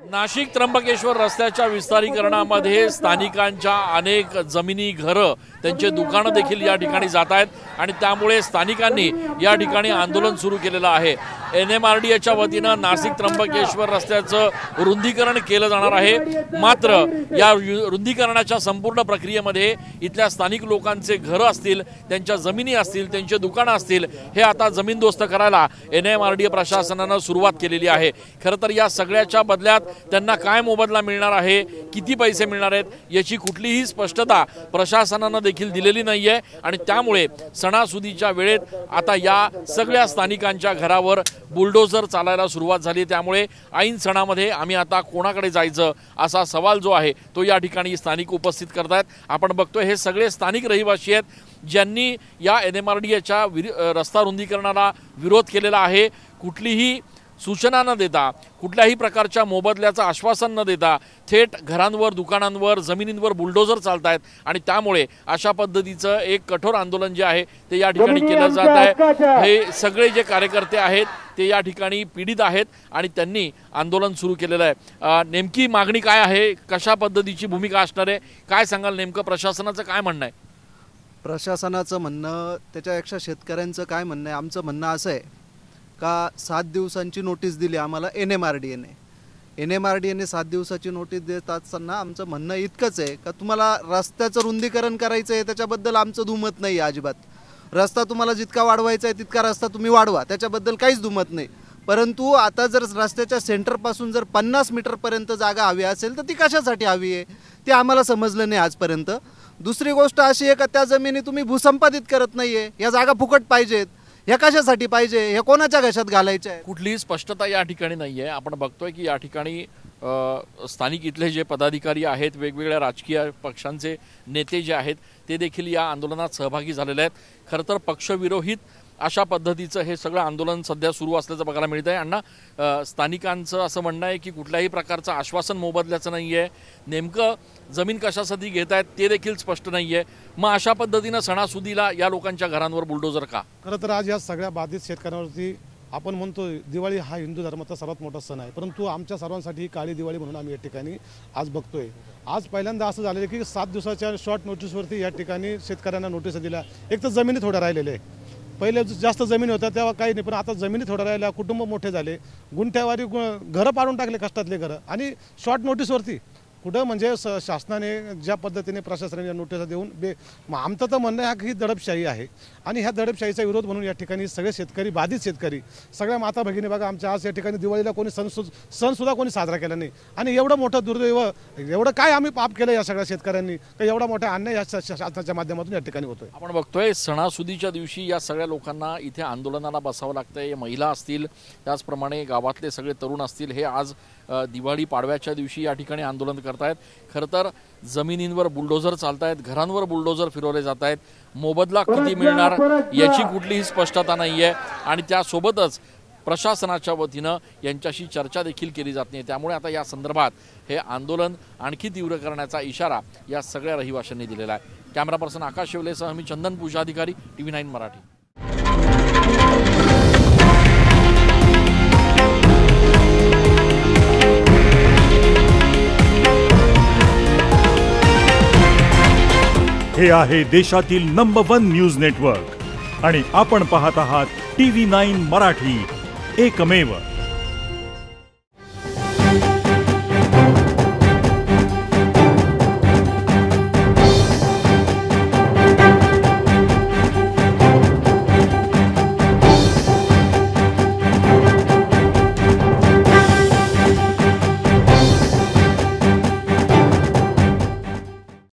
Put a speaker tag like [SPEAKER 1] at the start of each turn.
[SPEAKER 1] नाशिक त्र्यंबकेश्वर रस्त्याच्या विस्तारीकरणामध्ये स्थानिकांच्या अनेक जमिनी, घरं, त्यांचे दुकानं देखील या ठिकाणी जात आहेत आणि त्यामुळे स्थानिकांनी या ठिकाणी आंदोलन सुरू केलेलं आहे। NMRDAच्या वतीनं नाशिक त्र्यंबकेश्वर रस्त्याचं रुंदीकरण केलं जाणार आहे। मात्र या रुंदीकरणाच्या संपूर्ण प्रक्रियेमध्ये इथल्या स्थानिक लोकांचे घरं असतील, त्यांच्या जमिनी असतील, त्यांचे दुकानं असतील, हे आता जमीनदोस्त करायला NMRDA प्रशासनानं सुरुवात केलेली आहे। खरं तर या सगळ्याच्या बदल्यात त्यांना काय मोबदला मिळणार आहे, किती पैसे मिळणार आहेत याची कुठलीही स्पष्टता प्रशासनानं देखील दिलेली नाहीये आणि त्यामुळे सणासुदीच्या वेळेत आता या सगळ्या स्थानिकांच्या घरावर बुलडोझर चालायला सुरुवात झाली। त्यामुळे ऐन सणामध्ये आम्ही आता कोणाकडे जायचं असा सवाल जो आहे तो या ठिकाणी स्थानिक उपस्थित करतायत। आपण बघतोय हे सगळे स्थानिक रहिवासी आहेत ज्यांनी या NMRDAच्या रस्ता रुंदीकरणाला विरोध केलेला आहे। कुठलीही सूचना न देता, कुठल्याही प्रकारच्या मोबदल्याचं आश्वासन न देता थेट घरांवर, दुकानांवर, जमिनींवर बुलडोझर चालतायत आणि त्यामुळे अशा पद्धतीचं एक कठोर आंदोलन जे आहे ते या ठिकाणी केलं जात आहे। हे सगळे जे कार्यकर्ते आहेत ते या ठिकाणी पीडित आहेत आणि त्यांनी आंदोलन सुरू केलेलं आहे। नेमकी मागणी काय आहे, कशा पद्धतीची भूमिका असणार आहे, काय सांगाल? नेमकं प्रशासनाचं काय म्हणणं आहे?
[SPEAKER 2] प्रशासनाचं म्हणणं, त्याच्यापेक्षा शेतकऱ्यांचं काय म्हणणं आहे? आमचं म्हणणं असं आहे का 7 दिवसांची नोटीस दिली आम्हाला NMRDAने 7 दिवसाची नोटीस देत असताना आमचं म्हणणं इतकंच आहे का तुम्हाला रस्त्याचं रुंदीकरण करायचं आहे, त्याच्याबद्दल आमचं दुमत नाही अजिबात। रस्ता तुम्हाला जितका वाढवायचा आहे तितका रस्ता तुम्ही वाढवा, त्याच्याबद्दल काहीच दुमत नाही। परंतु आता जर रस्त्याच्या सेंटरपासून जर 50 मीटरपर्यंत जागा हवी असेल तर ती कशासाठी हवी आहे ते आम्हाला समजलं नाही आजपर्यंत। दुसरी गोष्ट अशी आहे का त्या जमिनी तुम्ही भूसंपादित करत नाही आहे, या जागा फुकट पाहिजेत, हे कशासाठी पाहिजे, हे कोणाच्या घशात घालायचे आहे?
[SPEAKER 1] कुठलीही स्पष्टता या ठिकाणी नाही आहे। आपण बघतोय की या ठिकाणी स्थानिक इथले जे पदाधिकारी आहेत, वेगवेगळ्या राजकीय पक्षांचे नेते जे आहेत ते देखील या आंदोलनात सहभागी झालेले आहेत। खरं तर पक्षविरोहित अशा पद्धतीचं हे सगळं आंदोलन सध्या सुरू असल्याचं बघायला मिळत आहे। अण्णा, स्थानिकांचं असं म्हणणं आहे की कुठल्याही प्रकारचं आश्वासन मोबदल्याचं नाही आहे, नेमकं जमीन कशासाठी घेत आहेत ते देखील स्पष्ट नाही आहे। मग अशा पद्धतीनं सणासुदीला या लोकांच्या घरांवर बुलडोझर का?
[SPEAKER 3] खरं तर आज या सगळ्या बाधित शेतकऱ्यांवरती आपण म्हणतो दिवाळी हा हिंदू धर्माचा सर्वात मोठा सण आहे, परंतु आमच्या सर्वांसाठी ही काळी दिवाळी म्हणून आम्ही या ठिकाणी आज बघतोय। आज पहिल्यांदा असं झालेलं की 7 दिवसाच्या शॉर्ट नोटीसवरती या ठिकाणी शेतकऱ्यांना नोटीस दिल्या। एक तर जमिनी थोड्या राहिलेल्या आहे, पहिले जास्त जमीन होत्या तेव्हा काही नाही, पण आता जमिनी थोड्या राहिल्या, कुटुंब मोठे झाले, गुंठ्यावारी घरं पाडून टाकले, कष्टातले घरं, आणि शॉर्ट नोटीसवरती कुठं म्हणजे शासनाने ज्या पद्धतीने प्रशासनाने नोटीस देऊन आमचं तर म्हणणं आहे की ही दडपशाही आहे आणि ह्या दडपशाहीचा विरोध म्हणून या ठिकाणी सगळे शेतकरी, बाधित शेतकरी, सगळ्या माता भगिनी बघा आमच्या आज या ठिकाणी दिवाळीला कोणी सणसुद्धा कोणी साजरा केला नाही। आणि एवढं मोठं दुर्दैव, एवढं काय आम्ही पाप केलं या सगळ्या शेतकऱ्यांनी का एवढा मोठा अन्याय या शासनाच्या माध्यमातून या ठिकाणी होतोय?
[SPEAKER 1] आपण बघतोय सणासुदीच्या दिवशी या सगळ्या लोकांना इथे आंदोलनाला बसावं लागतंय। महिला असतील, त्याचप्रमाणे गावातले सगळे तरुण असतील, हे आज दिवाळी पाडव्याच्या दिवशी या ठिकाणी आंदोलन करतायत। खरं तर जमिनींवर बुलडोझर चालतायत, घरांवर बुलडोझर फिरवले जात आहेत, मोबदला किती मिळणार याची कुठलीही स्पष्टता नाही आहे आणि त्यासोबतच प्रशासनाच्या वतीनं यांच्याशी चर्चा देखील केली जात नाही। त्यामुळे आता या संदर्भात हे आंदोलन आणखी तीव्र करण्याचा इशारा या सगळ्या रहिवाशांनी दिलेला आहे। कॅमेरा पर्सन आकाश शेवलेसह मी चंदन पूजाधिकारी, TV9 मराठी।
[SPEAKER 4] हे आहे देशातील नंबर 1 न्यूज नेटवर्क आणि आपण पाहत आहात TV9 मराठी, एकमेव।